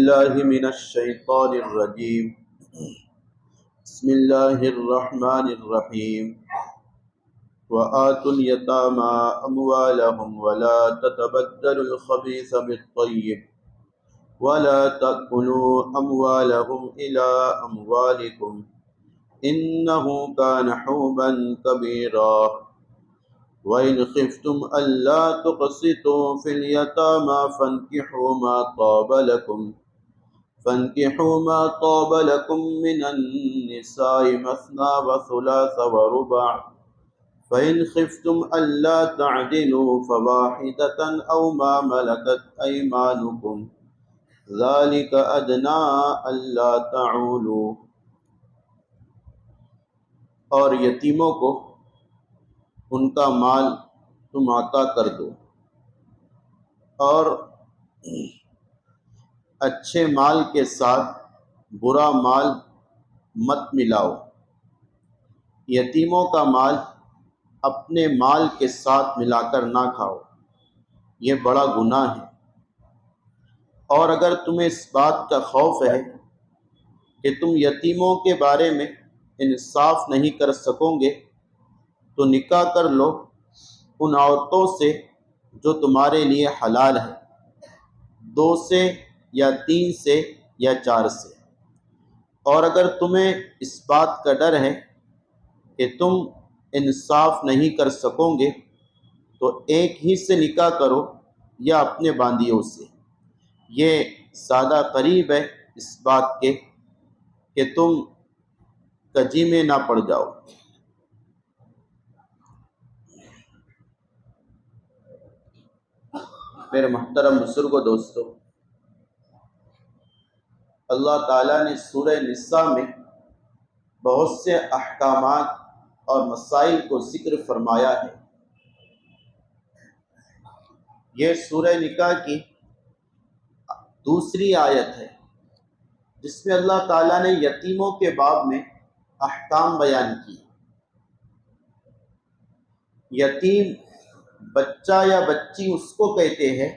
بالله من الشيطان الرجيم. بسم الله الرحمن الرحيم. وآتوا اليتامى أموالهم ولا تتبدلوا الخبيث بالطيب ولا تأكلوا أموالهم إلى أموالكم إنه كان حوبا كبيرا. وإن خفتم ألا تقسطوا في اليتامى فانكحوا ما طاب لكم من النساء مثنى وثلاث ورباع فإن خفتم ألا تعدلوا فواحدة أو ما ملكت أيمانكم ذلك أدنى ألا تعولوا. اور یتیموں کو ان کا مال تم عطا کر دو اور اچھے مال کے ساتھ برا مال مت ملاؤ. یتیموں کا مال اپنے مال کے ساتھ ملا کر نہ کھاؤ، یہ بڑا گناہ ہے. اور اگر تمہیں اس بات کا خوف ہے کہ تم یتیموں کے بارے میں انصاف نہیں کر سکو گے تو نکاح کر لو ان عورتوں سے جو تمہارے لیے حلال ہے، 2 سے یا 3 سے یا 4 سے. اور اگر تمہیں اس بات کا ڈر ہے کہ تم انصاف نہیں کر سکو گے تو ایک ہی سے نکاح کرو یا اپنے باندیوں سے. یہ زیادہ قریب ہے اس بات کے کہ تم کجی میں نہ پڑ جاؤ. میرے محترم بزرگوں، دوستو، اللہ تعالیٰ نے سورہ نساء میں بہت سے احکامات اور مسائل کو ذکر فرمایا ہے. یہ سورہ نکاح کی دوسری آیت ہے جس میں اللہ تعالیٰ نے یتیموں کے باب میں احکام بیان کی. یتیم بچہ یا بچی اس کو کہتے ہیں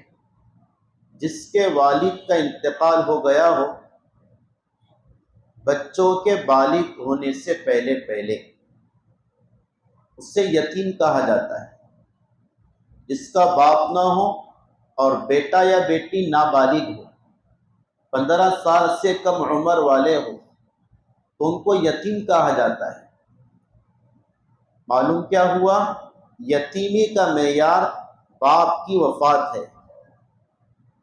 جس کے والد کا انتقال ہو گیا ہو بچوں کے بالغ ہونے سے پہلے اسے یتیم کہا جاتا ہے. جس کا باپ نہ ہو اور بیٹا یا بیٹی نابالغ ہو، 15 سال سے کم عمر والے ہو تو ان کو یتیم کہا جاتا ہے. معلوم کیا ہوا؟ یتیمی کا معیار باپ کی وفات ہے.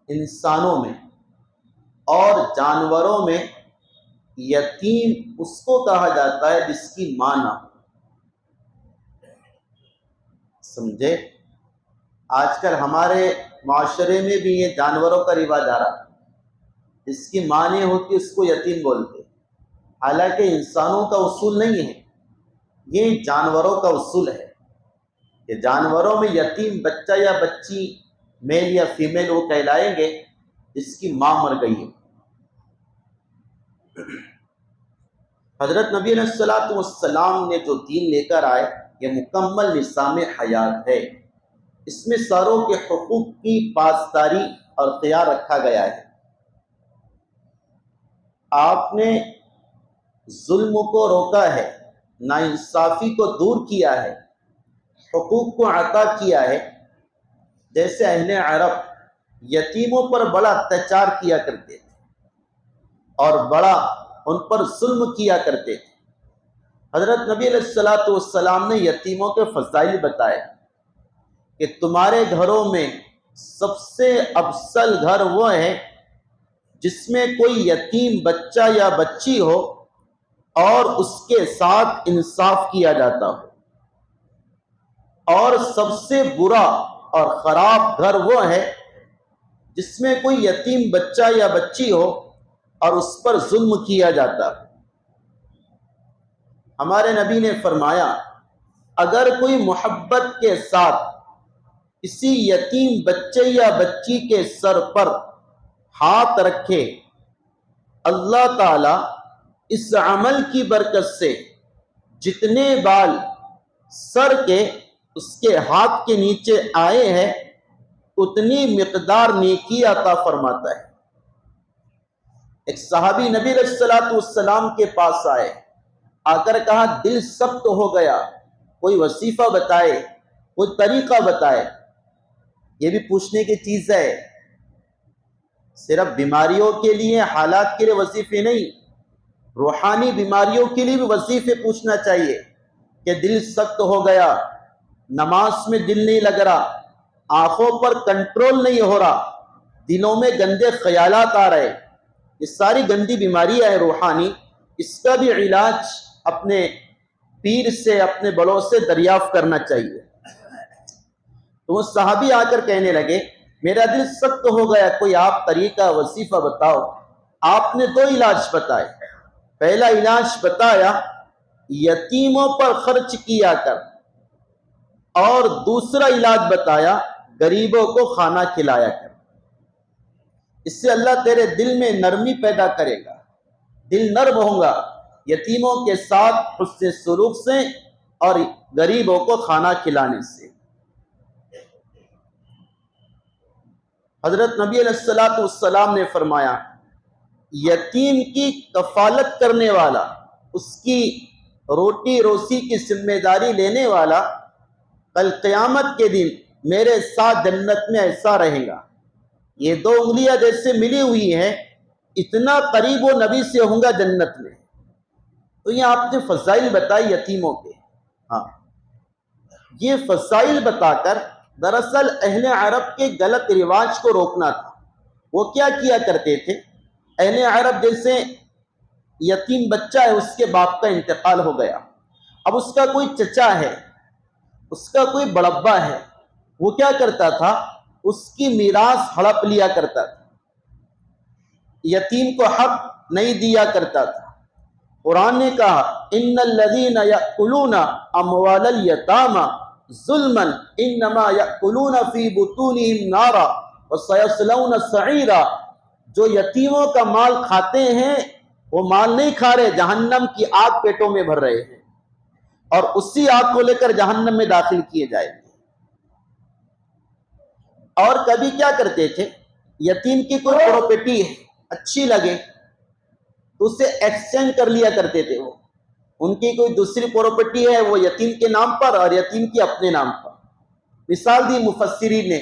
انسانوں میں اور جانوروں میں یتیم اس کو کہا جاتا ہے جس کی ماں نہ ہو. سمجھے؟ آج کل ہمارے معاشرے میں بھی یہ جانوروں کا رواج آ رہا ہے، جس کی ماں نہیں ہوتی اس کو یتیم بولتے. حالانکہ انسانوں کا اصول نہیں ہے، یہ جانوروں کا اصول ہے کہ جانوروں میں یتیم بچہ یا بچی میل یا فیمیل وہ کہلائیں گے جس کی ماں مر گئی ہے. حضرت نبی علیہ السلام نے جو دین لے کر آئے یہ مکمل نظام حیات ہے. اس میں ساروں کے حقوق کی پاسداری اور خیال رکھا گیا ہے. آپ نے ظلم کو روکا ہے، ناانصافی کو دور کیا ہے، حقوق کو عطا کیا ہے. جیسے اہل عرب یتیموں پر بڑا اتیاچار کیا کرتے تھے اور بڑا ان پر ظلم کیا کرتے تھے. حضرت نبی علیہ السلام نے یتیموں کے فضائل بتائے کہ تمہارے گھروں میں سب سے افضل گھر وہ ہے جس میں کوئی یتیم بچہ یا بچی ہو اور اس کے ساتھ انصاف کیا جاتا ہو. اور سب سے برا اور خراب گھر وہ ہے جس میں کوئی یتیم بچہ یا بچی ہو اور اس پر ظلم کیا جاتا ہے. ہمارے نبی نے فرمایا اگر کوئی محبت کے ساتھ کسی یتیم بچے یا بچی کے سر پر ہاتھ رکھے، اللہ تعالی اس عمل کی برکت سے جتنے بال سر کے اس کے ہاتھ کے نیچے آئے ہیں اتنی مقدار نیکی عطا فرماتا ہے. ایک صحابی نبی علیہ الصلوۃ والسلام کے پاس آئے، آ کر کہا دل سخت ہو گیا، کوئی وظیفہ بتائے، کوئی طریقہ بتائے۔ یہ بھی پوچھنے کی چیز ہے، صرف بیماریوں کے لیے، حالات کے لیے وظیفے نہیں، روحانی بیماریوں کے لیے بھی وظیفے پوچھنا چاہیے کہ دل سخت ہو گیا، نماز میں دل نہیں لگ رہا، آنکھوں پر کنٹرول نہیں ہو رہا، دلوں میں گندے خیالات آ رہے، یہ ساری گندی بیماریاں ہیں روحانی، اس کا بھی علاج اپنے پیر سے، اپنے بڑوں سے دریافت کرنا چاہیے۔ تو وہ صحابی آ کر کہنے لگے میرا دل سخت ہو گیا، کوئی آپ طریقہ وظیفہ بتاؤ۔ آپ نے 2 علاج بتائے، پہلا علاج بتایا یتیموں پر خرچ کیا کر، اور دوسرا علاج بتایا غریبوں کو کھانا کھلایا کر، اس سے اللہ تیرے دل میں نرمی پیدا کرے گا، دل نرم ہوگا یتیموں کے ساتھ حسن سلوک سے اور غریبوں کو کھانا کھلانے سے۔ حضرت نبی علیہ الصلوۃ والسلام نے فرمایا یتیم کی کفالت کرنے والا، اس کی روٹی روزی کی ذمہ داری لینے والا کل قیامت کے دن میرے ساتھ جنت میں ایسا رہے گا، یہ 2 انگلیاں جیسے ملی ہوئی ہیں اتنا قریب وہ نبی سے ہوں گا جنت میں۔ تو یہ آپ نے فضائل بتائی یتیموں کے، ہاں یہ فضائل بتا کر دراصل اہل عرب کے غلط رواج کو روکنا تھا۔ وہ کیا کیا کرتے تھے، اہل عرب جیسے یتیم بچہ ہے، اس کے باپ کا انتقال ہو گیا، اب اس کا کوئی چچا ہے، اس کا کوئی بڑبا ہے، وہ کیا کرتا تھا، اس کی میراث ہڑپ لیا کرتا تھا، یتیم کو حق نہیں دیا کرتا تھا۔ قرآن نے کہا ان الذین یأکلون اموال الیتامی ظلما انما یأکلون فی بطونہم نارا وسیصلون سعیرا، جو یتیموں کا مال کھاتے ہیں وہ مال نہیں کھا رہے، جہنم کی آگ پیٹوں میں بھر رہے ہیں، اور اسی آگ کو لے کر جہنم میں داخل کیے جائیں گے۔ اور کبھی کیا کرتے تھے، یتیم کی کوئی پراپرٹی ہے اچھی لگے تو اسے ایکسچینج کر لیا کرتے تھے، وہ ان کی کوئی دوسری پراپرٹی ہے وہ یتیم کے نام پر اور یتیم کی اپنے نام پر۔ مثال دی مفسرین نے،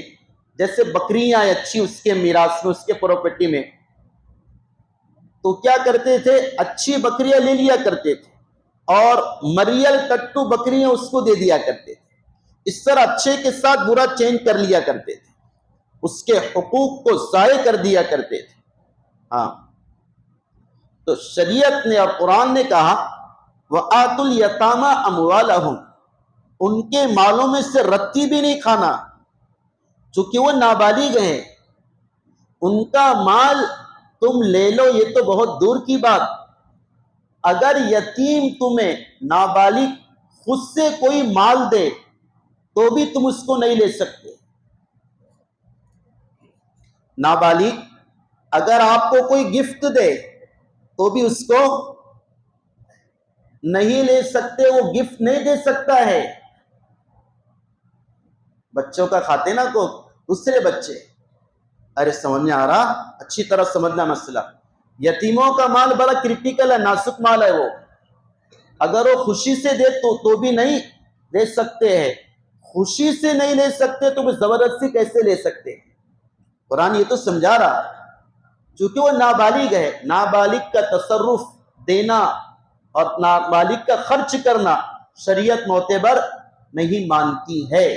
جیسے بکریاں اچھی اس کے میراث میں، اس کے پراپرٹی میں، تو کیا کرتے تھے اچھی بکریاں لے لیا کرتے تھے اور مریل ٹٹو بکریاں اس کو دے دیا کرتے تھے، اس طرح اچھے کے ساتھ برا چینج کر لیا کرتے تھے، اس کے حقوق کو ضائع کر دیا کرتے تھے۔ ہاں تو شریعت نے اور قرآن نے کہا وَآتُوا الْيَتَامَى أَمْوَالَهُمْ، ان کے مالوں میں سے رتی بھی نہیں کھانا، چونکہ وہ نابالغ ہیں، ان کا مال تم لے لو یہ تو بہت دور کی بات، اگر یتیم تمہیں نابالغ خود سے کوئی مال دے تو بھی تم اس کو نہیں لے سکتے۔ نابالغ اگر آپ کو کوئی گفٹ دے تو بھی اس کو نہیں لے سکتے، وہ گفٹ نہیں دے سکتا ہے۔ بچوں کا کھاتے نا کو دوسرے بچے، ارے سمجھ میں آ رہا، اچھی طرح سمجھنا مسئلہ۔ یتیموں کا مال بڑا کرٹیکل ہے، نازک مال ہے، وہ اگر وہ خوشی سے دے تو بھی نہیں لے سکتے ہیں، خوشی سے نہیں لے سکتے تو بھی زبردستی کیسے لے سکتے ہیں؟ قرآن یہ تو سمجھا رہا، چونکہ وہ نابالغ ہے، نابالغ کا تصرف دینا اور نابالغ کا خرچ کرنا شریعت معتبر نہیں مانتی ہے۔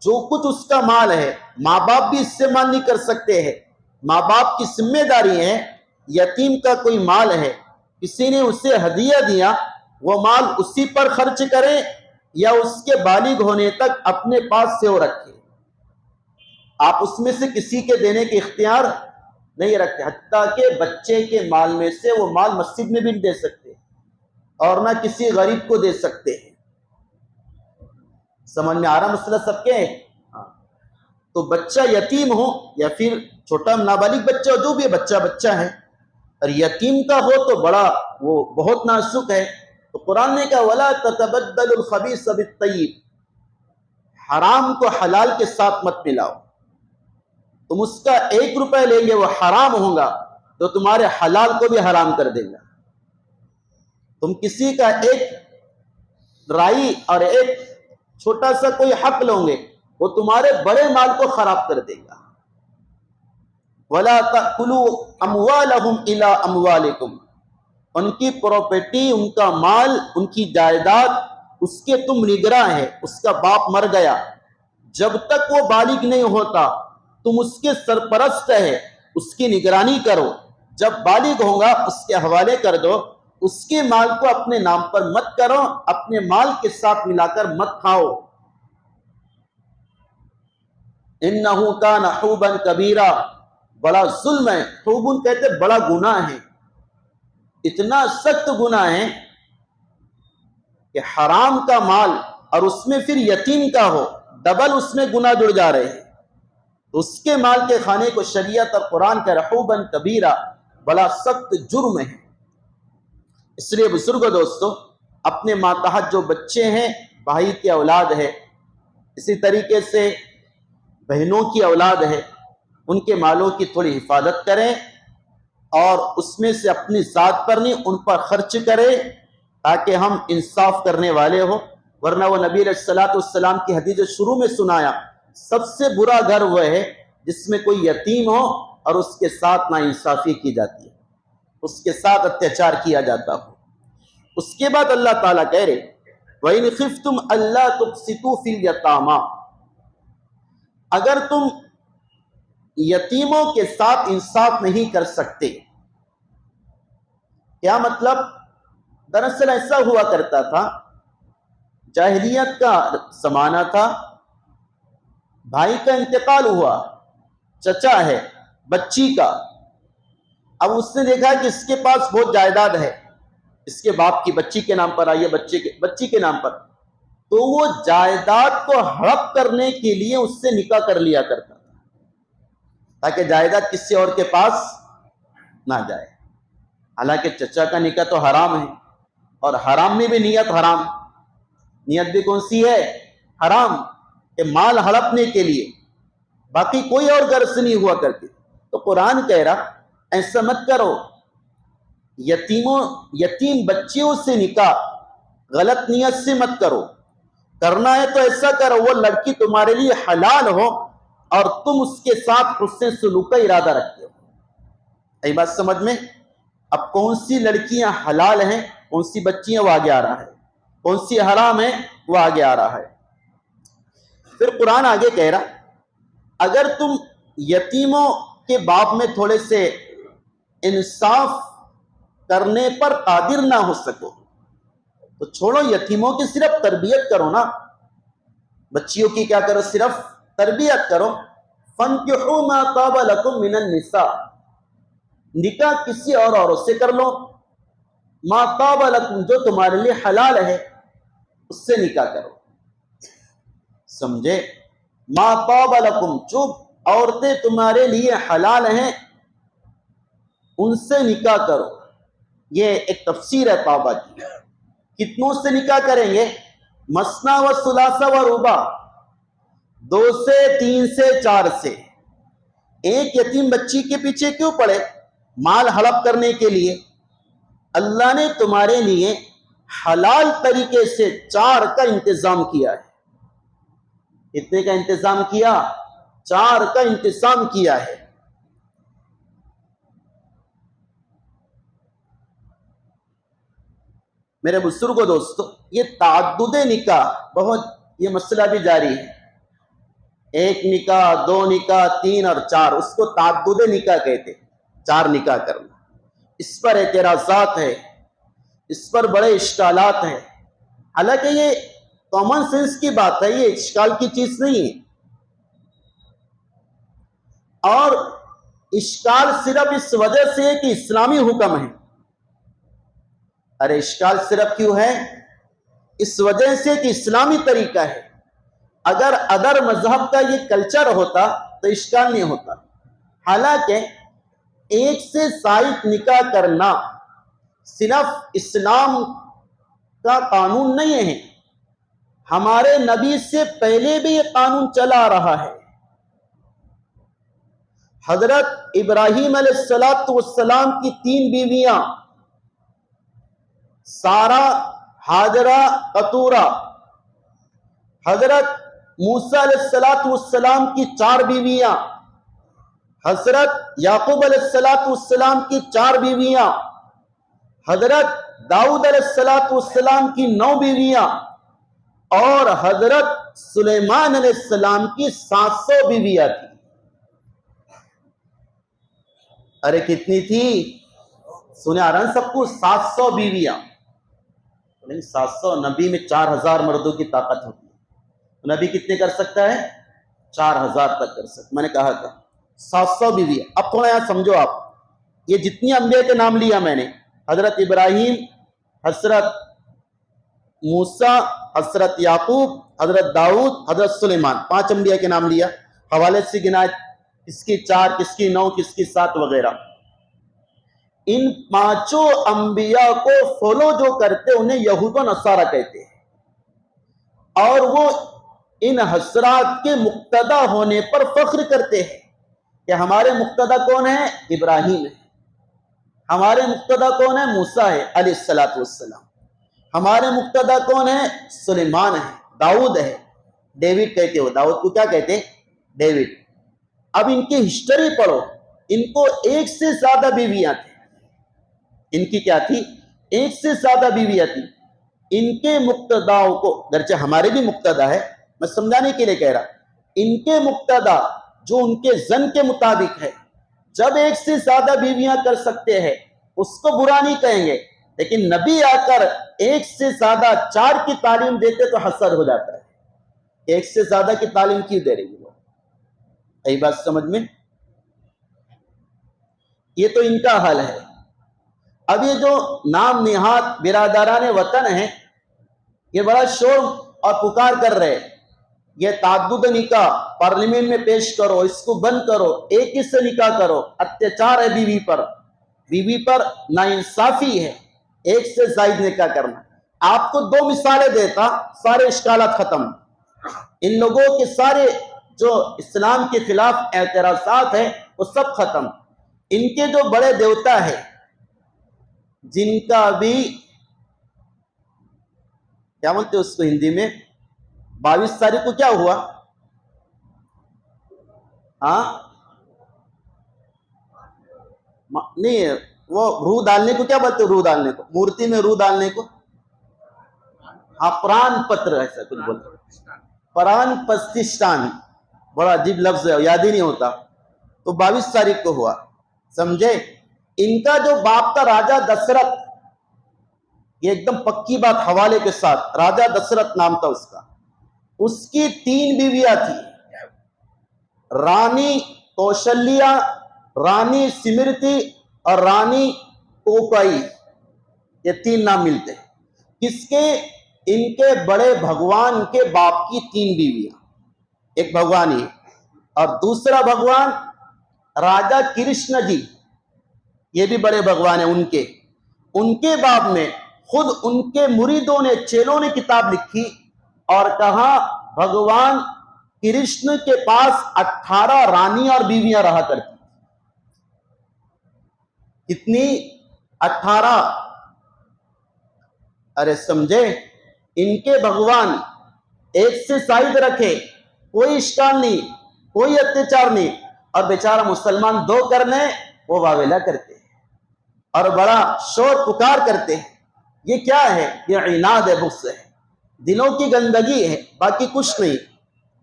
جو کچھ اس کا مال ہے، ماں باپ بھی استعمال نہیں کر سکتے ہیں، ماں باپ کی ذمہ داری ہے، یتیم کا کوئی مال ہے، کسی نے اسے ہدیہ دیا، وہ مال اسی پر خرچ کرے یا اس کے بالغ ہونے تک اپنے پاس سے وہ رکھے، آپ اس میں سے کسی کے دینے کے اختیار نہیں رکھتے، حتیٰ کہ بچے کے مال میں سے وہ مال مسجد میں بھی نہیں دے سکتے اور نہ کسی غریب کو دے سکتے ہیں۔ سمجھ میں آ رہا مسئلہ سب کے؟ تو بچہ یتیم ہو یا پھر چھوٹا نابالغ بچہ ہو، جو بھی بچہ ہے، اور یتیم کا ہو تو بڑا وہ بہت نازک ہے۔ تو قرآن نے کہا وَلَا تَتَبَدَّلُ الْخَبِيثَ بِالطَّيِّبِ، حرام کو حلال کے ساتھ مت ملاؤ، تم اس کا 1 روپے لیں گے وہ حرام ہوگا تو تمہارے حلال کو بھی حرام کر دے گا۔ تم کسی کا ایک رائی اور ایک چھوٹا سا کوئی حق لو گے، وہ تمہارے بڑے مال کو خراب کر دے گا۔ وَلَا تَأْكُلُوا أَمْوَالَهُمْ إِلَىٰ أَمْوَالِكُمْ، ان کی پراپرٹی، ان کا مال، ان کی جائیداد، اس کے تم نگراں ہے۔ اس کا باپ مر گیا، جب تک وہ بالغ نہیں ہوتا تم اس کے سرپرست ہے، اس کی نگرانی کرو۔ جب بالغ ہوگا اس کے حوالے کر دو۔ اس کے مال کو اپنے نام پر مت کرو، اپنے مال کے ساتھ ملا کر مت کھاؤ۔ إِنَّهُ كَانَ حُوبًا كَبِيرًا، بڑا ظلم ہے۔ حوبن کہتے بڑا گناہ ہے، اتنا سخت گناہ ہے کہ حرام کا مال اور اس میں پھر یتیم کا ہو، ڈبل اس میں گناہ جڑ جا رہے ہیں۔ اس کے مال کے کھانے کو شریعت اور قرآن کا حوباً کبیرہ، بڑا سخت جرم ہے۔ اس لیے بزرگوں دوستو، اپنے ماتحت جو بچے ہیں، بھائی کی اولاد ہے، اسی طریقے سے بہنوں کی اولاد ہے، ان کے مالوں کی تھوڑی حفاظت کریں، اور اس میں سے اپنی ذات پر نہیں، ان پر خرچ کریں، تاکہ ہم انصاف کرنے والے ہوں۔ ورنہ وہ نبی علیہ السلام کی حدیث شروع میں سنایا، سب سے برا گھر وہ ہے جس میں کوئی یتیم ہو اور اس کے ساتھ ناانصافی کی جاتی ہے، اس کے ساتھ اتیاچار کیا جاتا ہو۔ اس کے بعد اللہ تعالیٰ کہہ رہے وَإِنْ خِفْتُمْ أَلَّا تُقْسِطُوا فِي الْيَتَامَىٰ، اگر تم یتیموں کے ساتھ انصاف نہیں کر سکتے۔ کیا مطلب؟ دراصل ایسا ہوا کرتا تھا، جاہلیت کا زمانہ تھا، بھائی کا انتقال ہوا، چچا ہے بچی کا، اب اس نے دیکھا کہ اس کے پاس بہت جائیداد ہے، اس کے باپ کی بچی کے نام پر آئی ہے، بچی کے نام پر، تو وہ جائیداد کو ہڑپ کرنے کے لیے اس سے نکاح کر لیا کرتا تھا، تاکہ جائیداد کسی اور کے پاس نہ جائے۔ حالانکہ چچا کا نکاح تو حرام ہے، اور حرام میں بھی نیت حرام، نیت بھی کون سی ہے؟ حرام، کہ مال ہڑپنے کے لیے، باقی کوئی اور غرض نہیں ہوا کرتی۔ تو قرآن کہہ رہا ایسا مت کرو، یتیم بچیوں سے نکاح غلط نیت سے مت کرو، کرنا ہے تو ایسا کرو وہ لڑکی تمہارے لیے حلال ہو اور تم اس کے ساتھ حسن سلوک کا ارادہ رکھتے ہو۔ ای بات سمجھ میں؟ اب کون سی لڑکیاں حلال ہیں، کون سی بچیاں، وہ آگے آ رہا ہے، کون سی حرام ہیں وہ آگے آ رہا ہے۔ پھر قرآن آگے کہہ رہا اگر تم یتیموں کے باب میں تھوڑے سے انصاف کرنے پر قادر نہ ہو سکو تو چھوڑو، یتیموں کی صرف تربیت کرو نا، بچیوں کی کیا کرو؟ صرف تربیت کرو۔ فَانْكِحُوا مَا طَابَ لَكُم مِّنَ النِّسَاءِ، نکاح کسی اور عورت سے کر لو، ما طاب لکم، جو تمہارے لیے حلال ہے اس سے نکاح کرو، سمجھے؟ ما طاب لکم، جو عورتیں تمہارے لیے حلال ہیں ان سے نکاح کرو۔ یہ ایک تفسیر ہے طابہ کی۔ کتنوں سے نکاح کریں گے؟ مثنا و ثلاثہ و رباع، 2 سے 3 سے 4 سے۔ ایک یتیم بچی کے پیچھے کیوں پڑے؟ مال ہڑپ کرنے کے لیے؟ اللہ نے تمہارے لیے حلال طریقے سے 4 کا انتظام کیا ہے۔ کتنے کا انتظام کیا؟ 4 کا انتظام کیا ہے۔ میرے بزرگوں دوستو، یہ تعدد نکاح بہت، یہ مسئلہ بھی جاری ہے، 1 نکاح، 2 نکاح، 3 اور 4، اس کو تعدد نکاح کہتے، 4 نکاح کرنا۔ اس پر اعتراضات ہے، اس پر بڑے اشکالات ہیں، حالانکہ یہ کامن سینس کی بات ہے، یہ اشکال کی چیز نہیں ہے، اور اشکال صرف اس وجہ سے ہے کہ اسلامی حکم ہے۔ ارے اشکال صرف کیوں ہے؟ اس وجہ سے کہ اسلامی طریقہ ہے۔ اگر ادر مذہب کا یہ کلچر ہوتا تو اشکال نہیں ہوتا۔ حالانکہ 1 سے زائد نکاح کرنا صرف اسلام کا قانون نہیں ہے، ہمارے نبی سے پہلے بھی یہ قانون چلا آ رہا ہے۔ حضرت ابراہیم علیہ السلام کی 3 بیویاں، سارہ، ہاجرہ، قطورہ۔ حضرت موسیٰ علیہ السلام کی 4 بیویاں، حضرت یعقوب علیہ السلام کی 4 بیویاں، حضرت داؤد علیہ السلام کی 9 بیویاں، اور حضرت سلیمان علیہ السلام کی 700 بیویاں تھی۔ ارے کتنی تھی؟ سنے آ رہا ہے سب کو؟ 700 بیویاں۔ نہیں 700، نبی میں 4000 مردوں کی طاقت ہوتی ہے، نبی کتنے کر سکتا ہے؟ 4000 تک کر سکتا۔ میں نے کہا تھا 700 بیویاں۔ اب تھوڑا یہاں سمجھو آپ، یہ جتنی انبیاء کے نام لیا میں نے، حضرت ابراہیم، حضرت موسیٰ، حضرت یعقوب، حضرت داؤد، حضرت سلیمان، 5 انبیاء کے نام لیا، حوالے سے گنا، کس کی 4، کس کی 9، کس کی 7 وغیرہ۔ ان 5 انبیاء کو فالو جو کرتے انہیں یہود و نصارہ کہتے ہیں، اور وہ ان حضرات کے مقتدی ہونے پر فخر کرتے ہیں کہ ہمارے مقتدی کون ہے؟ ابراہیم ہے، ہمارے مقتدی کون ہے؟ موسیٰ ہے علیہ السلام، ہمارے مقتدی کون ہے؟ سلیمان ہے، داؤد ہے، ڈیوڈ کہتے ہو، داؤد کو کیا کہتے ہیں؟ ڈیوڈ۔ اب ان کی ہسٹری پڑھو، ان کو 1 سے زیادہ بیویاں تھیں۔ ان کی کیا تھی؟ 1 سے زیادہ بیویاں تھی۔ ان کے مقتداؤں کو، گرچہ ہمارے بھی مقتدی ہے، میں سمجھانے کے لیے کہہ رہا، ان کے مقتدی جو ان کے زن کے مطابق ہے، جب 1 سے زیادہ بیویاں کر سکتے ہیں اس کو برا نہیں کہیں گے، لیکن نبی آ کر 1 سے زیادہ 4 کی تعلیم دیتے تو حسد ہو جاتا ہے۔ 1 سے زیادہ کی تعلیم کیوں دے رہی ہے؟ یہی بات سمجھ میں؟ یہ تو ان کا حل ہے۔ اب یہ جو نام نہاد برادران وطن ہیں، یہ بڑا شور اور پکار کر رہے، یہ تعدد نکاح پارلیمنٹ میں پیش کرو، اس کو بند کرو، ایک ہی سے نکاح کرو، اتیاچار ہے بیوی پر ناانصافی ہے، 1 سے زائد نکاح کرنا۔ آپ کو 2 مثالیں دیتا، سارے اشکالات ختم۔ ان لوگوں کے سارے جو اسلام کے خلاف اعتراضات ہیں وہ سب ختم۔ ان کے جو بڑے دیوتا ہے، جن کا بھی کیا بولتے اس کو ہندی میں، 22 تاریخ کو کیا ہوا؟ ہاں نہیں، وہ روح ڈالنے کو کیا بولتے؟ روح ڈالنے کو، مورتی میں روح ڈالنے کو، ہاں پران پتر، ایسا کچھ بولتے، پران پرتشٹھان، بڑا عجیب لفظ ہے، یاد ہی نہیں ہوتا۔ تو 22 تاریخ کو ہوا، سمجھے؟ ان کا جو باپ تھا راجہ دشرت، یہ ایک دم پکی بات حوالے کے ساتھ، راجہ دشرت نام تھا اس کا، اس کی 3 بیویاں تھی، رانی کوشلیہ، رانی سمرتی اور رانی کوکائی، یہ 3 نام ملتے ہیں۔ کس کے؟ ان کے بڑے بھگوان کے باپ کی 3 بیویاں، ایک بھگوان ہی، اور دوسرا بھگوان راجہ کرشن جی، یہ بھی بڑے بھگوان ہیں ان کے باپ میں خود ان کے مریدوں نے، چیلوں نے کتاب لکھی اور کہا بھگوان کرشن کے پاس 18 رانی اور بیویاں رہا کرتی۔ کتنی؟ 18۔ ارے سمجھے؟ ان کے بھگوان 1 سے زائد رکھے، کوئی اشکال نہیں، کوئی اتیاچار نہیں، اور بیچارہ مسلمان 2 کرنے وہ واویلا کرتے ہیں اور بڑا شور پکار کرتے ہیں۔ یہ کیا ہے؟ یہ عناد ہے، بغض ہے، دلوں کی گندگی ہے، باقی کچھ نہیں۔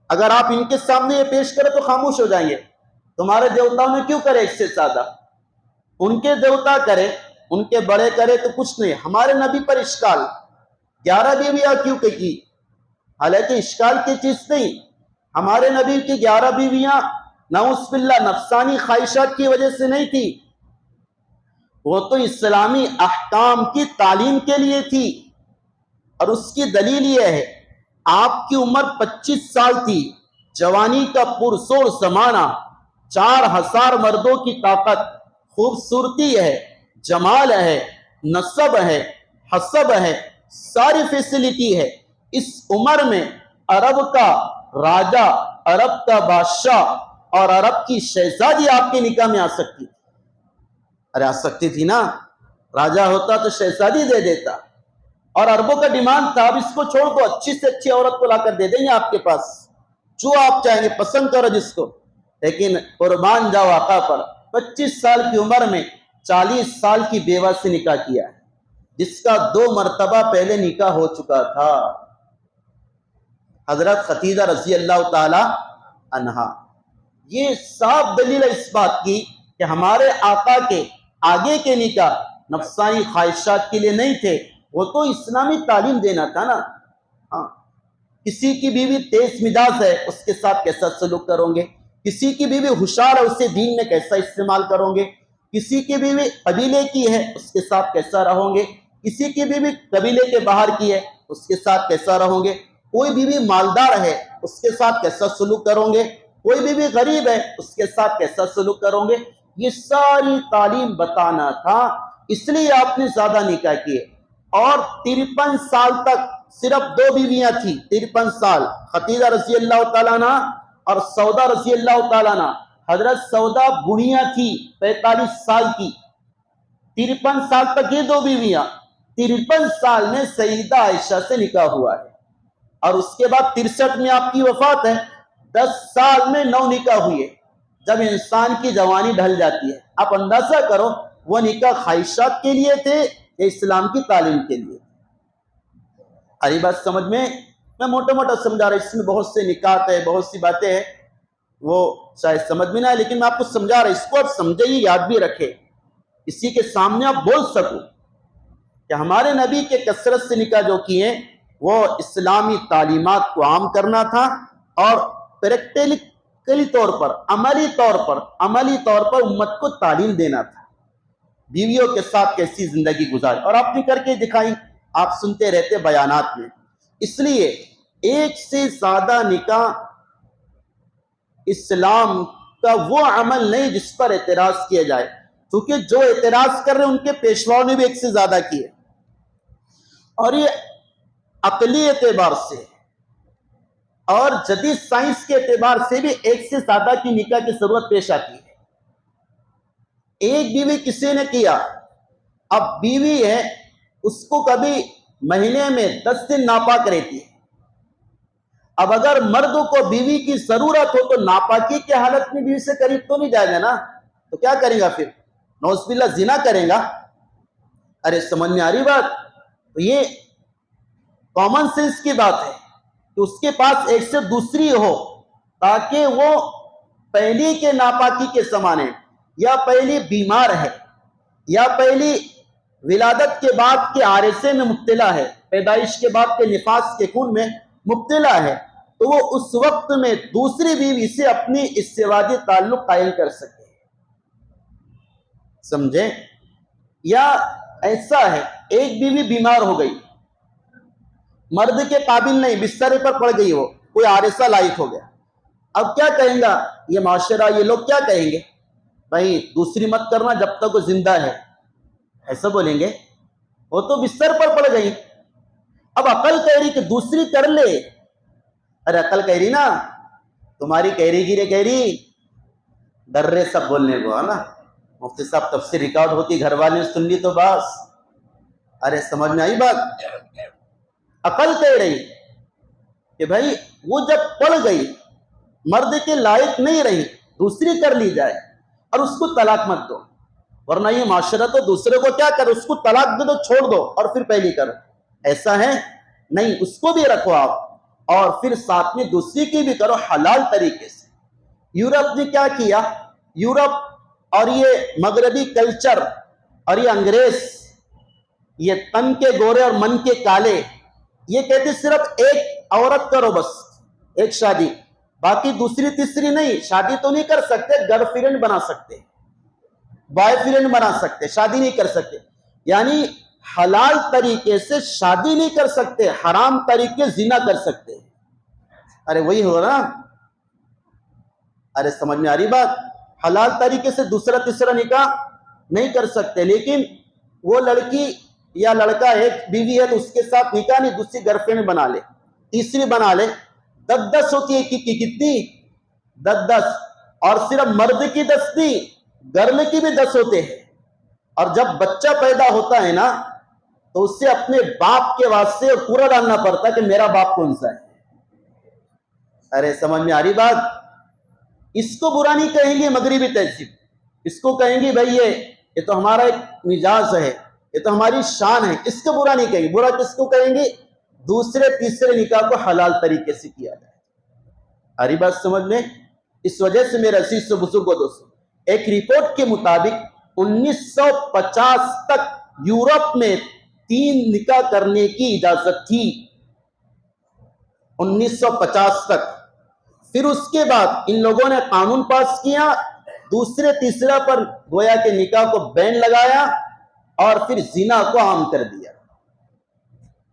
اگر آپ ان کے سامنے یہ پیش کریں تو خاموش ہو جائیں گے۔ تمہارے دیوتاؤں نے کیوں کرے 1 سے زیادہ؟ ان کے دیوتا کرے، ان کے بڑے کرے تو کچھ نہیں۔ ہمارے نبی پر اشکال 11 بیویاں کیوں کی؟ حالانکہ اشکال کی چیز نہیں، ہمارے نبی کی 11 بیویاں نعوذ باللہ نفسانی خواہشات کی وجہ سے نہیں تھی، وہ تو اسلامی احکام کی تعلیم کے لیے تھی۔ اور اس کی دلیل یہ ہے، آپ کی عمر 25 سال تھی، جوانی کا پرزور زمانہ، 4000 مردوں کی طاقت، خوبصورتی ہے، جمال ہے، نسب ہے، حسب ہے، ساری فیسلٹی ہے۔ اس عمر میں عرب کا راجہ، عرب کا بادشاہ اور عرب کی شہزادی آپ کے نکاح میں آ سکتی تھی؟ ارے آ سکتی تھی نا، راجہ ہوتا تو شہزادی دے دیتا، اور عربوں کا ڈیمانڈ تھا اب اس کو چھوڑ دو، اچھی سے اچھی عورت کو لا کر دے دیں گے آپ کے پاس، جو آپ چاہیں گے پسند کرو جس کو۔ لیکن قربان جاؤ آقا پر، 25 سال کی عمر میں 40 سال کی بیوہ سے نکاح کیا ہے، جس کا 2 مرتبہ پہلے نکاح ہو چکا تھا، حضرت خدیجہ رضی اللہ تعالی عنہا۔ یہ صاف دلیل ہے اس بات کی کہ ہمارے آقا کے آگے کے نکاح نفسانی خواہشات کے لیے نہیں تھے، وہ تو اسلامی تعلیم دینا تھا نا۔ ہاں، کسی کی بیوی تیز مزاج ہے، اس کے ساتھ کیسا سلوک کرو گے؟ کسی کی بیوی ہوشیار ہے، اسے دین میں کیسا استعمال کرو گے؟ کسی کی بیوی قبیلے کی ہے، اس کے ساتھ کیسا رہو گے؟ کسی کی بیوی قبیلے کے باہر کی ہے، اس کے ساتھ کیسا رہو گے؟ کوئی بیوی مالدار ہے، اس کے ساتھ کیسا سلوک کرو گے؟ کوئی بیوی غریب ہے، اس کے ساتھ کیسا سلوک کرو گے؟ یہ ساری تعلیم بتانا تھا، اس لیے آپ نے زیادہ نکاح کیے۔ اور 53 سال تک صرف 2 بیویاں تھیں، 53 سال، خدیجہ رضی اللہ تعالیٰ عنہ اور سودا رضی اللہ تعالیٰ عنہ۔ حضرت سودا بڑھیاں تھی، 45 سال کی، 53 سال تک یہ 2 بیویاں، 53 سال میں سیدہ عائشہ سے نکاح ہوا ہے، اور اس کے بعد 63 میں آپ کی وفات ہے۔ 10 سال میں 9 نکاح ہوئے۔ جب انسان کی جوانی ڈھل جاتی ہے، آپ اندازہ کرو وہ نکاح خواہشات کے لیے تھے یا اسلام کی تعلیم کے لیے؟ اری بات سمجھ میں موٹا موٹا سمجھا رہا ہوں، اس میں بہت سے نکات ہے، بہت سی باتیں ہیں، وہ شاید سمجھ میں نہ آئے، لیکن میں آپ کو سمجھا رہا ہوں، اس کو آپ سمجھیں، یاد بھی رکھیں، اسی کے سامنے آپ بول سکو کہ ہمارے نبی کے کثرت سے نکاح جو کیے وہ اسلامی تعلیمات کو عام کرنا تھا، اور پریکٹیکلی طور پر، عملی طور پر امت کو تعلیم دینا تھا، بیویوں کے ساتھ کیسی زندگی گزاری، اور آپ نے کر کے دکھائی، آپ سنتے رہتے بیانات میں۔ اس لیے ایک سے زیادہ نکاح اسلام کا وہ عمل نہیں جس پر اعتراض کیا جائے، کیونکہ جو اعتراض کر رہے ہیں ان کے پیشواؤں نے بھی ایک سے زیادہ کیے، اور یہ عقلی اعتبار سے اور جدید سائنس کے اعتبار سے بھی ایک سے زیادہ کی نکاح کی ضرورت پیش آتی ہے۔ ایک بیوی کسی نے کیا، اب بیوی ہے، اس کو کبھی مہینے میں 10 دن ناپاک رہتی ہے، اب اگر مرد کو بیوی کی ضرورت ہو تو ناپاکی کی حالت میں بیوی سے قریب تو نہیں جائے گا نا، تو کیا کرے گا پھر؟ نعوذ باللہ زنا کرے گا۔ ارے سمجھ میں آ رہی بات؟ تو یہ کامن سینس کی بات ہے کہ اس کے پاس ایک سے دوسری ہو، تاکہ وہ پہلی کے ناپاکی کے زمانے، یا پہلی بیمار ہے، یا پہلی ولادت کے بعد کے عارضے میں مبتلا ہے، پیدائش کے بعد کے نفاس کے خون میں مبتلا ہے، تو وہ اس وقت میں دوسری بیوی سے اپنی ازدواجی تعلق قائم کر سکے، سمجھیں؟ یا ایسا ہے ایک بیوی بیمار ہو گئی، مرد کے قابل نہیں، بستر پر پڑ گئی، ہو کوئی عارضہ لاحق ہو گیا، اب کیا کہیں گا یہ معاشرہ، یہ لوگ کیا کہیں گے؟ بھائی دوسری مت کرنا جب تک وہ زندہ ہے، ایسا بولیں گے؟ وہ تو بستر پر پڑ گئی، اب عقل کہہ رہی کہ دوسری کر لے، ارے عقل کہہ رہی نا، تمہاری کہہ رہی گیرے کہہ رہی، ڈر رہے سب بولنے کو، ہے نا؟ مفتی صاحب تفسیر ریکارڈ ہوتی، گھر والے نے سن لی تو بس۔ ارے سمجھ میں آئی بات؟ عقل کہہ رہی کہ بھائی وہ جب پڑ گئی، مرد کے لائق نہیں رہی، دوسری کر لی جائے، اور اس کو طلاق مت دو، ورنہ یہ معاشرہ تو دوسرے کو کیا کرو، اس کو طلاق دے دو، چھوڑ دو، اور پھر پہلی کرو، ایسا ہے نہیں، اس کو بھی رکھو آپ، اور پھر ساتھ میں دوسری کی بھی کرو حلال طریقے سے۔ یورپ نے کیا کیا؟ یورپ اور یہ مغربی کلچر اور یہ انگریز، یہ تن کے گورے اور من کے کالے، یہ کہتے صرف ایک عورت کرو، بس ایک شادی، باقی دوسری تیسری نہیں، شادی تو نہیں کر سکتے، گرل فرینڈ بنا سکتے، بوائے فرینڈ بنا سکتے، شادی نہیں کر سکتے، یعنی حلال طریقے سے شادی نہیں کر سکتے، حرام طریقے زنا کر سکتے۔ ارے وہی ہو نا، ارے سمجھ میں آ رہی بات؟ حلال طریقے سے دوسرا تیسرا نکاح نہیں کر سکتے، لیکن وہ لڑکی یا لڑکا ایک بیوی ہے تو اس کے ساتھ نکاح نہیں، دوسری گرل فرینڈ بنا لے، تیسری بنا لے، 10 ہوتی ہے، کتنی 10 اور صرف مرد کی 10 نہیں، گرل کی بھی 10 ہوتے ہیں۔ اور جب بچہ پیدا ہوتا ہے نا تو اس سے اپنے باپ کے واسطے پورا ڈالنا پڑتا ہے کہ میرا باپ کون سا ہے۔ ارے سمجھ میں آ رہی بات؟ اس کو برا نہیں کہیں گے مغربی تہذیب، اس کو کہیں گے بھائی یہ تو ہمارا ایک مزاج ہے، یہ تو ہماری شان ہے، اس کو برا نہیں کہیں گے۔ برا کس کو کہیں گے؟ دوسرے تیسرے نکاح کو حلال طریقے سے کیا جائے۔ آ رہی بات سمجھ میں؟ اس وجہ سے میرے عزیز و بزرگوں دوستوں، ایک رپورٹ کے مطابق 1950 تک یورپ میں 3 نکاح کرنے کی اجازت تھی، 1950 تک۔ پھر اس کے بعد ان لوگوں نے قانون پاس کیا، دوسرے تیسرا پر گویا کے نکاح کو بین لگایا اور پھر زنا کو عام کر دیا۔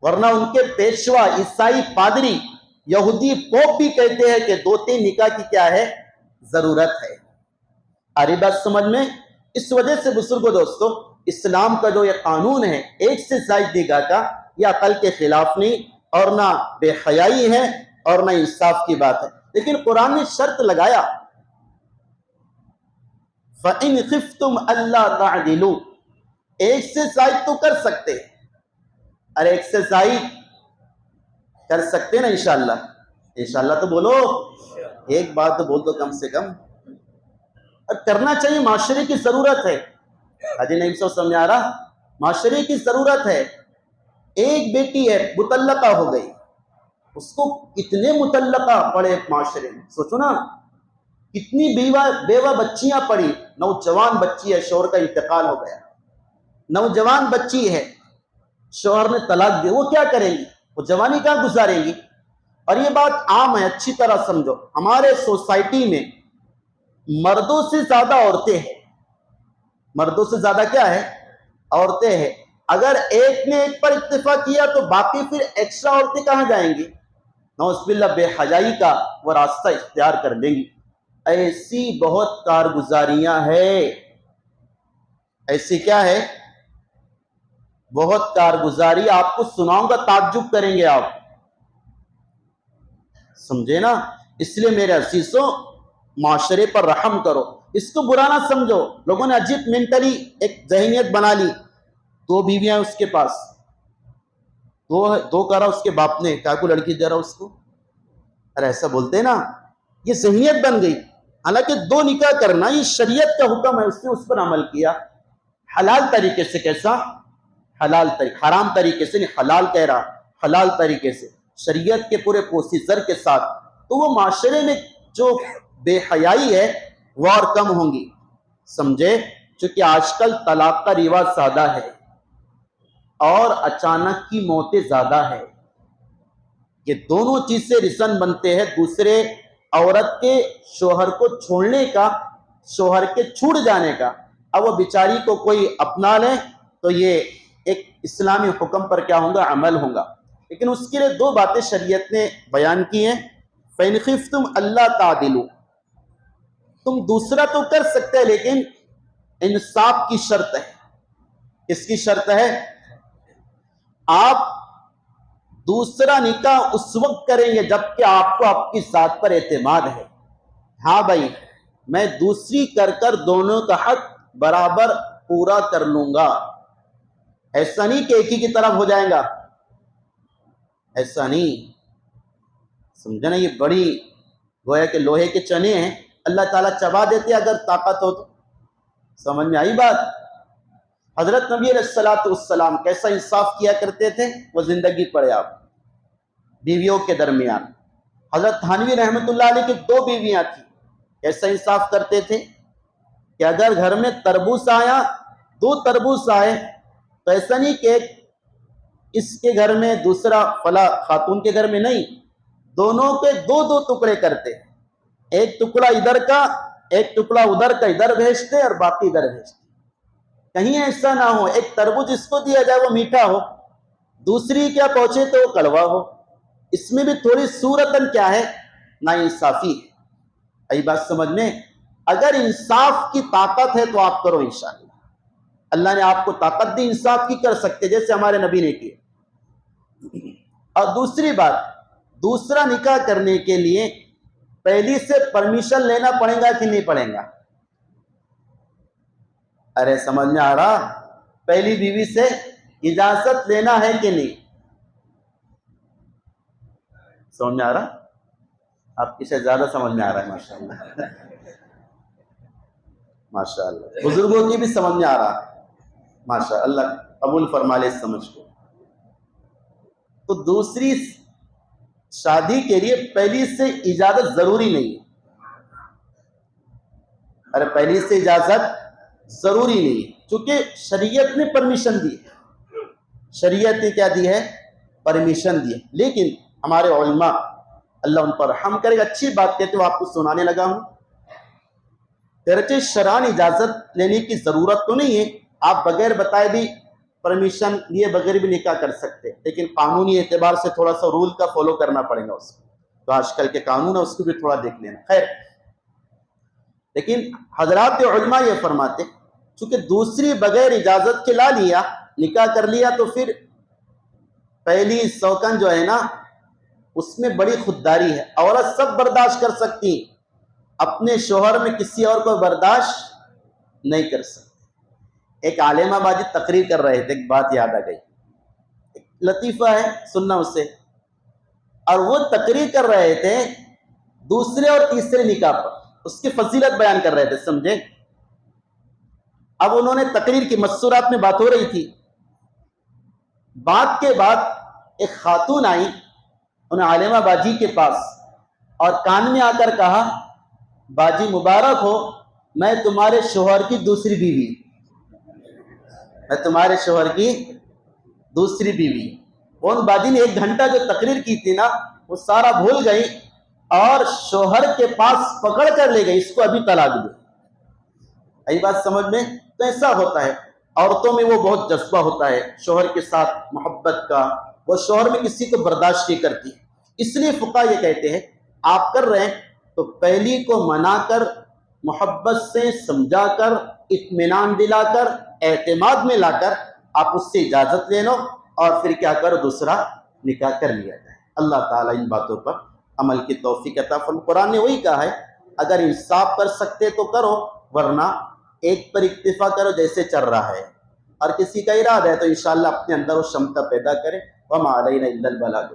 ورنہ ان کے پیشوا عیسائی پادری یہودی پوپ بھی کہتے ہیں کہ 2-3 نکاح کی کیا ہے؟ ضرورت ہے۔ آ رہی بات سمجھ میں؟ اس وجہ سے بزرگوں دوستو، اسلام کا جو یہ قانون ہے ایک سے زائد نکاح کا، یہ عقل کے خلاف نہیں اور نہ بے حیائی ہے اور نہ انصاف کی بات ہے۔ لیکن قرآن نے شرط لگایا فَإِنْ خِفْتُمْ أَلَّا تَعْدِلُوا، ایک سے زائد تو کر سکتے، ارے ایک سے زائد کر سکتے نا انشاءاللہ؟ انشاءاللہ تو بولو، ایک بات تو بول دو کم سے کم۔ اور کرنا چاہیے، معاشرے کی ضرورت ہے۔ حاجی نعیم صاحب سمجھ آ رہا؟ معاشرے کی ضرورت ہے۔ ایک بیٹی ہے مطلقہ ہو گئی، اس کو کتنے مطلقہ پڑے معاشرے میں، سوچو نا، کتنی بیوہ بچیاں پڑی۔ نوجوان بچی ہے، شوہر کا انتقال ہو گیا، نوجوان بچی ہے، شوہر نے طلاق دی، وہ کیا کریں گی؟ وہ جوانی کہاں گزاریں گی؟ اور یہ بات عام ہے، اچھی طرح سمجھو، ہمارے سوسائٹی میں مردوں سے زیادہ عورتیں ہیں۔ مردوں سے زیادہ کیا ہے؟ عورتیں ہیں۔ اگر ایک نے ایک پر اکتفا کیا تو باقی پھر ایکسٹرا عورتیں کہاں جائیں گی؟ نعوذ باللہ بے حیائی کا وہ راستہ اختیار کر لیں گی۔ ایسی بہت کارگزاریاں ہیں، ایسی کیا ہے؟ بہت کارگزاری آپ کو سناؤں گا، تعجب کریں گے آپ، سمجھے نا؟ اس لیے میرے عزیزوں، معاشرے پر رحم کرو، اس کو برا نہ سمجھو۔ لوگوں نے عجیب مینٹلی ایک ذہنیت بنا لی، 2 بیویاں اس کے پاس، دو کرا اس کے باپ نے، کیا کو لڑکی دے رہا اس کو؟ ارے ایسا بولتے ہیں نا، یہ ذہنیت بن گئی۔ حالانکہ 2 نکاح کرنا یہ شریعت کا حکم ہے، اس نے اس پر عمل کیا حلال طریقے سے۔ کیسا حلال طریقے؟ حرام طریقے سے نہیں، حلال کہہ رہا، حلال طریقے سے، شریعت کے پورے پروسیجر کے ساتھ۔ تو وہ معاشرے میں جو بے حیائی ہے وہ اور کم ہوں گی، سمجھے؟ چونکہ آج کل طلاق کا رواج زیادہ ہے اور اچانک کی موتیں زیادہ ہے۔ یہ دونوں چیز سے ریزن بنتے ہیں دوسرے عورت کے شوہر کو چھوڑنے کا، شوہر کے چھوٹ جانے کا۔ اب وہ بیچاری کو کوئی اپنا لے تو یہ ایک اسلامی حکم پر کیا ہوگا؟ عمل ہوگا۔ لیکن اس کے لیے 2 باتیں شریعت نے بیان کی ہیں۔ فَإِنْ خِفْتُمْ أَلَّا تَعْدِلُوا، تم دوسرا تو کر سکتے لیکن انصاف کی شرط ہے۔ کس کی شرط ہے؟ آپ دوسرا نکاح اس وقت کریں گے جب کہ آپ کو آپ کی ذات پر اعتماد ہے۔ ہاں بھائی، میں دوسری کر کر دونوں کا حق برابر پورا کر لوں گا، ایسا نہیں کہ ایک ہی کی طرف ہو جائے گا، ایسا نہیں، سمجھا نا؟ یہ بڑی گویا کہ لوہے کے چنے ہیں، اللہ تعالیٰ چبا دیتے اگر طاقت ہو تو۔ سمجھ میں آئی بات؟ حضرت نبی علیہ السلام کیسا انصاف کیا کرتے تھے، وہ زندگی پڑھے آپ، بیویوں کے درمیان۔ حضرت تھانوی رحمۃ اللہ علیہ کی 2 بیویاں تھیں، کیسا انصاف کرتے تھے کہ اگر گھر میں تربوز آیا، 2 تربوز آئے تو ایسا نہیں کہ اس کے گھر میں دوسرا فلاں خاتون کے گھر میں نہیں، دونوں کے 2 ٹکڑے کرتے، ایک ٹکڑا ادھر کا ایک ٹکڑا ادھر کا ادھر بھیجتے اور باقی ادھر بھیجتے۔ کہیں ایسا نہ ہو ایک تربوز اس کو دیا جائے وہ میٹھا ہو، دوسری کیا پہنچے تو وہ کڑوا ہو۔ اس میں بھی تھوڑی صورتاً کیا ہے؟ نا انصافی ہے۔ ای بات سمجھ میں؟ اگر انصاف کی طاقت ہے تو آپ کرو انشاءاللہ، اللہ نے آپ کو طاقت دی، انصاف کی کر سکتے جیسے ہمارے نبی نے کیا۔ اور دوسری بات، دوسرا نکاح کرنے کے لیے پہلی سے پرمیشن لینا پڑے گا کہ نہیں پڑے گا؟ ارے سمجھ میں آ رہا؟ پہلی بیوی سے اجازت لینا ہے کہ نہیں؟ سمجھ میں آ رہا؟ آپ کی سے زیادہ سمجھ میں آ رہا ہے ماشاءاللہ ماشاءاللہ، بزرگوں کی بھی سمجھ میں آ رہا ہے ماشاءاللہ، قبول فرما لے اس سمجھ کو۔ تو دوسری شادی کے لیے پہلی سے اجازت ضروری نہیں ہے۔ ارے پہلی سے اجازت ضروری نہیں ہے، چونکہ شریعت نے پرمیشن دی ہے، شریعت نے کیا دی ہے؟ پرمیشن دی ہے۔ لیکن ہمارے علماء اللہ ان پر رحم کرے گا، اچھی بات کہتے ہو، آپ کو سنانے لگا ہوں۔ گرچہ شرعاً اجازت لینے کی ضرورت تو نہیں ہے، آپ بغیر بتائے بھی پرمیشن لیے بغیر بھی نکاح کر سکتے، لیکن قانونی اعتبار سے تھوڑا سا رول کا فالو کرنا پڑے گا اس کو، تو آج کل کے قانون ہے اس کو بھی تھوڑا دیکھ لینا۔ خیر، لیکن حضرات علماء یہ فرماتے چونکہ دوسری بغیر اجازت کے لا لیا، نکاح کر لیا، تو پھر پہلی سوکن جو ہے نا اس میں بڑی خودداری ہے۔ عورت سب برداشت کر سکتی، اپنے شوہر میں کسی اور کو برداشت نہیں کر سکتی۔ ایک عالم آبادی تقریر کر رہے تھے، ایک بات یاد آ گئی، ایک لطیفہ ہے، سننا اسے۔ اور وہ تقریر کر رہے تھے دوسرے اور تیسرے نکاح پر، اس کی فضیلت بیان کر رہے تھے، سمجھے؟ اب انہوں نے تقریر کی، مستورات میں بات ہو رہی تھی، بات کے بعد ایک خاتون آئی انہیں عالمہ باجی کے پاس اور کان میں آ کر کہا، باجی مبارک ہو، میں تمہارے شوہر کی دوسری بیوی، میں تمہارے شوہر کی دوسری بیوی۔ ان باجی نے 1 گھنٹہ جو تقریر کی تھی نا وہ سارا بھول گئی اور شوہر کے پاس پکڑ کر لے گئی، اس کو ابھی طلاق دو۔ ای بات سمجھ میں؟ تو ایسا ہوتا ہے، عورتوں میں وہ بہت جذبہ ہوتا ہے شوہر کے ساتھ محبت کا، وہ شوہر میں کسی کو برداشت نہیں کرتی، اس لیے فقہا یہ کہتے ہیں آپ کر رہے ہیں تو پہلی کو منا کر، محبت سے سمجھا کر، اطمینان دلا کر، اعتماد میں لا کر آپ اس سے اجازت لے لو، اور پھر کیا کرو، دوسرا نکاح کر لیا جائے۔ اللہ تعالیٰ ان باتوں پر عمل کی توفیق عطا فرمائے۔ قرآن نے وہی کہا ہے، اگر انصاف کر سکتے تو کرو، ورنہ ایک پر اکتفا کرو جیسے چل رہا ہے، اور کسی کا ارادہ ہے تو انشاءاللہ اپنے اندر وہ شمتا پیدا کرے۔ وما علینا الا البلاغ۔